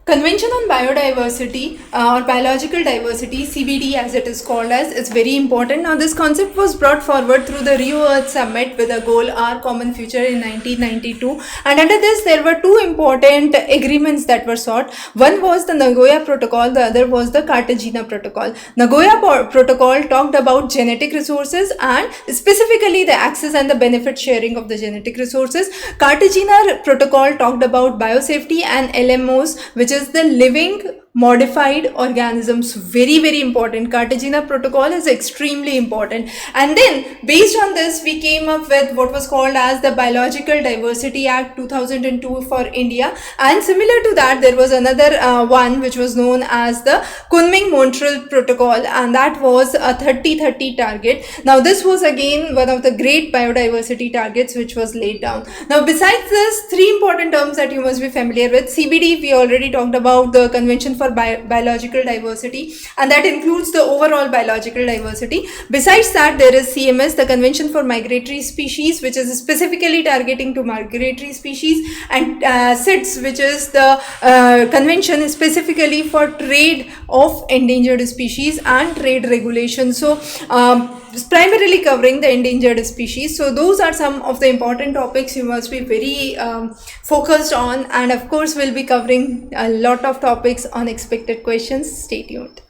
Convention on Biodiversity or Biological Diversity, CBD as it is called as, is very important. Now this concept was brought forward through the Rio Earth Summit with a goal, our common future, in 1992, and under this there were two important agreements that were sought. One was the Nagoya Protocol, the other was the Cartagena Protocol. Nagoya Protocol talked about genetic resources and specifically the access and the benefit sharing of the genetic resources. Cartagena Protocol talked about biosafety and LMOs, which is the living modified organisms. Very important. Cartagena Protocol is extremely important, and then based on this we came up with what was called as the Biological Diversity Act 2002 for India, and similar to that there was another one which was known as the Kunming-Montreal Protocol, and that was a 30-30 target. Now this was again one of the great biodiversity targets which was laid down. Now besides this, three important terms that you must be familiar with. CBD, we already talked about the Convention for Biological Diversity, and that includes the overall biological diversity. Besides that, there is CMS, the Convention for Migratory Species, which is specifically targeting to migratory species, and CITES, which is the convention specifically for trade of endangered species and trade regulations. So primarily covering the endangered species. So those are some of the important topics you must be very focused on, and of course we'll be covering a lot of topics on expected questions. Stay tuned.